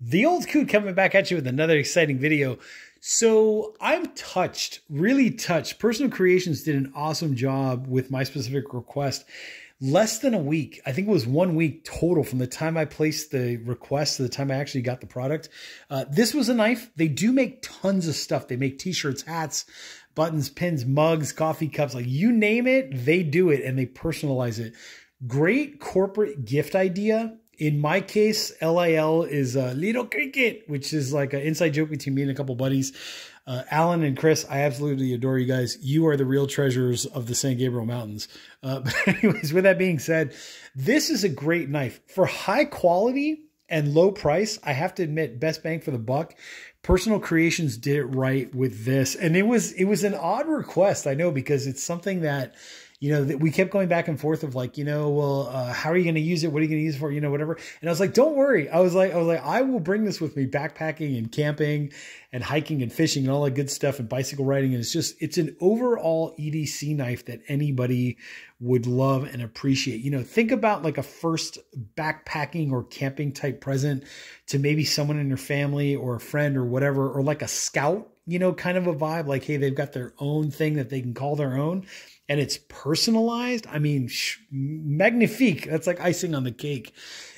The old Coot coming back at you with another exciting video. So I'm touched, really touched. Personal Creations did an awesome job with my specific request. Less than a week, I think it was 1 week total from the time I placed the request to the time I actually got the product. This was a knife. They do make tons of stuff. They make t-shirts, hats, buttons, pins, mugs, coffee cups, like you name it, they do it and they personalize it. Great corporate gift idea. In my case, LIL is a Little Cricket, which is like an inside joke between me and a couple buddies. Alan and Chris, I absolutely adore you guys. You are the real treasures of the San Gabriel Mountains. But anyways, with that being said, this is a great knife. For high quality and low price, I have to admit, best bang for the buck. Personal Creations did it right with this. And it was an odd request, I know, because it's something that, you know, that we kept going back and forth of like, you know, well, how are you going to use it? What are you going to use it for? You know, whatever. And I was like, don't worry. I was like, I will bring this with me backpacking and camping and hiking and fishing and all that good stuff and bicycle riding. And it's an overall EDC knife that anybody would love and appreciate. You know, think about like a first backpacking or camping type present to maybe someone in your family or a friend or whatever, or like a scout, you know, kind of a vibe. Like, hey, they've got their own thing that they can call their own. And it's personalized. I mean, magnifique. That's like icing on the cake.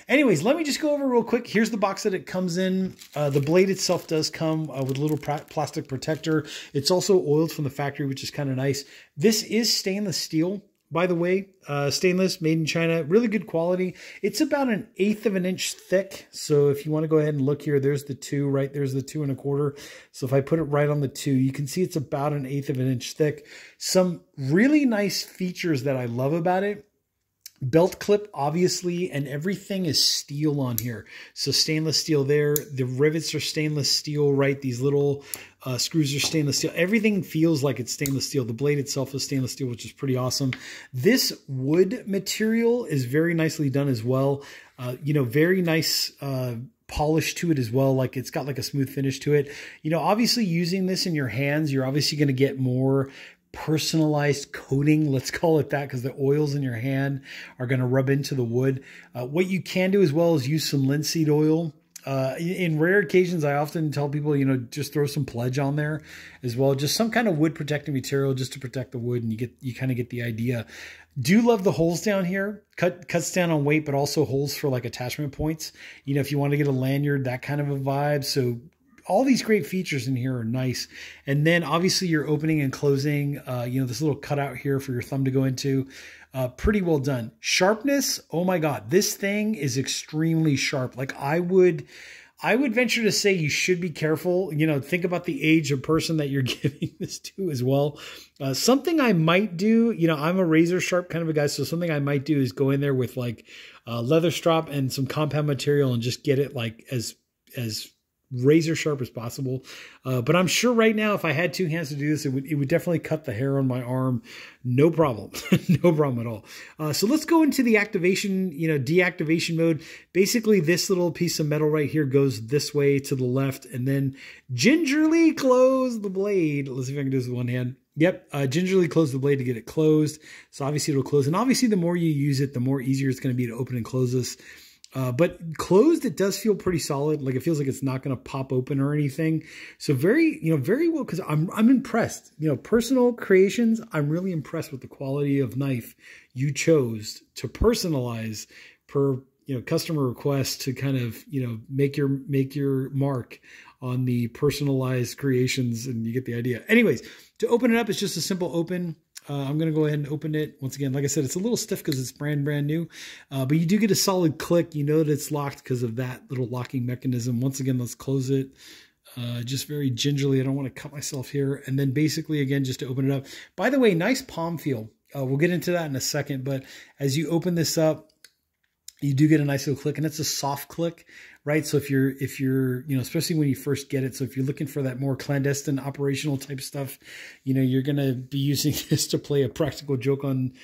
Anyways, let me just go over real quick. Here's the box that it comes in. The blade itself does come with a little plastic protector. It's also oiled from the factory, which is kind of nice. This is stainless steel, by the way. Stainless, made in China. Really good quality. It's about 1/8 of an inch thick. So if you want to go ahead and look here, there's the 2, right? There's the 2 1/4. So if I put it right on the 2, you can see it's about 1/8 of an inch thick. Some really nice features that I love about it. Belt clip, obviously, and everything is steel on here. So stainless steel there. The rivets are stainless steel, right? These little screws are stainless steel. Everything feels like it's stainless steel. The blade itself is stainless steel, which is pretty awesome. This wood material is very nicely done as well. You know, very nice polish to it as well. Like it's got like a smooth finish to it. You know, obviously using this in your hands, you're obviously going to get more personalized coating, let's call it that, because the oils in your hand are going to rub into the wood. What you can do as well is use some linseed oil. In rare occasions, I often tell people, you know, just throw some pledge on there as well. Just some kind of wood protecting material just to protect the wood, and you kind of get the idea. Do love the holes down here. Cuts down on weight, but also holes for like attachment points. You know, if you want to get a lanyard, that kind of a vibe. So all these great features in here are nice. And then obviously your opening and closing, you know, this little cutout here for your thumb to go into, pretty well done. Sharpness, oh my God, this thing is extremely sharp. Like I would venture to say you should be careful. You know, think about the age of person that you're giving this to as well. Something I might do, you know, I'm a razor sharp kind of a guy. So something I might do is go in there with like a leather strap and some compound material and just get it like as razor sharp as possible. But I'm sure right now, if I had 2 hands to do this, it would definitely cut the hair on my arm. No problem. No problem at all. So let's go into the activation, you know, deactivation mode. Basically, this little piece of metal right here goes this way to the left and then gingerly close the blade. Let's see if I can do this with one hand. Yep, gingerly close the blade to get it closed. So obviously it'll close. And obviously the more you use it, the more easier it's going to be to open and close this. But closed, it does feel pretty solid. Like it feels like it's not going to pop open or anything. So very, you know, very well, because I'm impressed. You know, Personal Creations, I'm really impressed with the quality of knife you chose to personalize per, you know, customer request to kind of, you know, make your mark on the personalized creations, and you get the idea. Anyways, to open it up, it's just a simple open. I'm going to go ahead and open it. Once again, like I said, it's a little stiff because it's brand new, but you do get a solid click. You know that it's locked because of that little locking mechanism. Once again, let's close it just very gingerly. I don't want to cut myself here. And then basically, again, just to open it up. By the way, nice palm feel. We'll get into that in a second, but as you open this up, you do get a nice little click, and it's a soft click, right? So if you're, you know, especially when you first get it, so if you're looking for that more clandestine operational type stuff, you know, you're going to be using this to play a practical joke on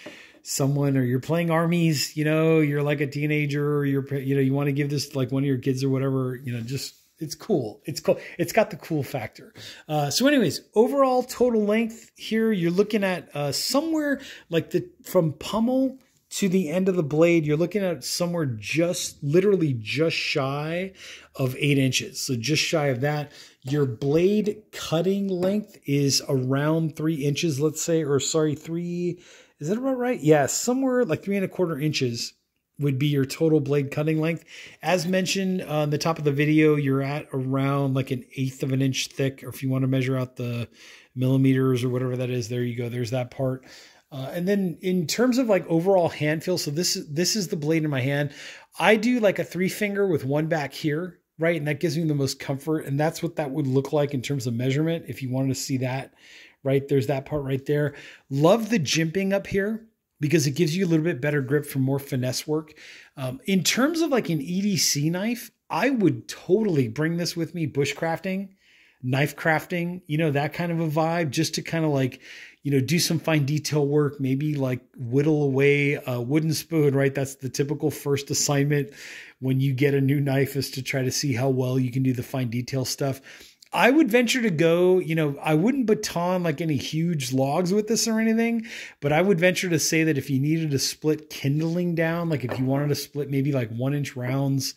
someone, or you're playing armies, you know, you're like a teenager, or you know, you want to give this to like one of your kids or whatever, you know, just, it's cool. It's cool. It's got the cool factor. So anyways, overall total length here, you're looking at somewhere like from pummel to the end of the blade, you're looking at somewhere literally just shy of 8 inches. So just shy of that. Your blade cutting length is around 3 inches, let's say, or sorry, 3, is that about right? Yeah, somewhere like 3¼ inches would be your total blade cutting length. As mentioned on the top of the video, you're at around like 1/8 of an inch thick, or if you want to measure out the millimeters or whatever that is, there you go. There's that part. And then in terms of like overall hand feel, so this is the blade in my hand. I do like a 3-finger with one back here, right? And that gives me the most comfort. And that's what that would look like in terms of measurement. If you wanted to see that, right? There's that part right there. Love the jimping up here, because it gives you a little bit better grip for more finesse work. In terms of like an EDC knife, I would totally bring this with me bushcrafting, knife crafting, you know, that kind of a vibe, just to kind of like, you know, do some fine detail work, maybe like whittle away a wooden spoon, right? That's the typical first assignment when you get a new knife, is to try to see how well you can do the fine detail stuff. I would venture to go, you know, I wouldn't baton like any huge logs with this or anything, but I would venture to say that if you needed to split kindling down, like if you wanted to split maybe like 1-inch rounds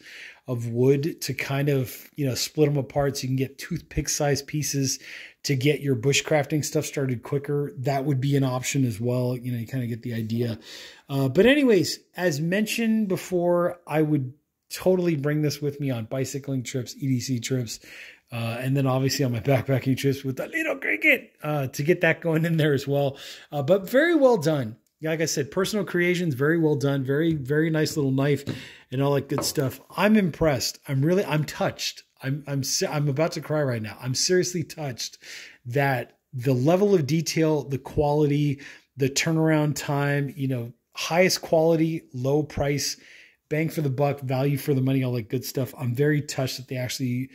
of wood to kind of, you know, split them apart so you can get toothpick sized pieces to get your bushcrafting stuff started quicker, that would be an option as well. You know, you kind of get the idea. But anyways, as mentioned before, I would totally bring this with me on bicycling trips, EDC trips, and then obviously on my backpacking trips with the little cricket to get that going in there as well. But very well done. Like I said, personal creations, very well done. Very, very nice little knife and all that good stuff. I'm impressed. I'm touched. I'm about to cry right now. I'm seriously touched that the level of detail, the quality, the turnaround time, you know, highest quality, low price, bang for the buck, value for the money, all that good stuff. I'm very touched that they actually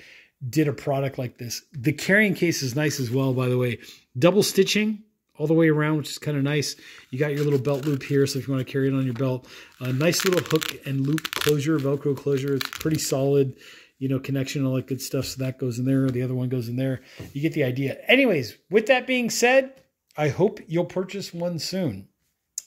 did a product like this. The carrying case is nice as well, by the way. Double stitching all the way around, which is kind of nice. You got your little belt loop here, so if you want to carry it on your belt. A nice little hook and loop closure, Velcro closure. It's pretty solid, you know, connection, all that good stuff. So that goes in there. The other one goes in there. You get the idea. Anyways, with that being said, I hope you'll purchase one soon.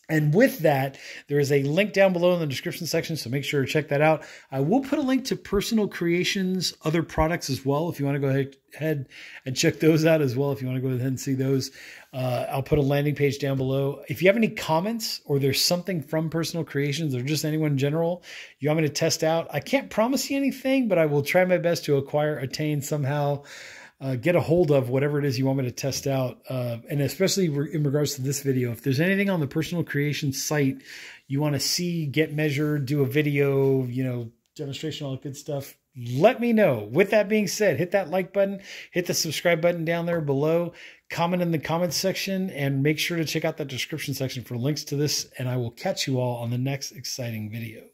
And with that, there is a link down below in the description section, so make sure to check that out. I will put a link to Personal Creations' other products as well, if you want to go ahead and check those out as well, if you want to go ahead and see those. I'll put a landing page down below. If you have any comments, or there's something from Personal Creations, or just anyone in general you want me to test out, I can't promise you anything, but I will try my best to attain somehow, get a hold of whatever it is you want me to test out. And especially in regards to this video, if there's anything on the Personal Creation site you want to see, get measured, do a video, you know, demonstration, all that good stuff, let me know. With that being said, hit that like button, hit the subscribe button down there below, comment in the comments section, and make sure to check out that description section for links to this. And I will catch you all on the next exciting video.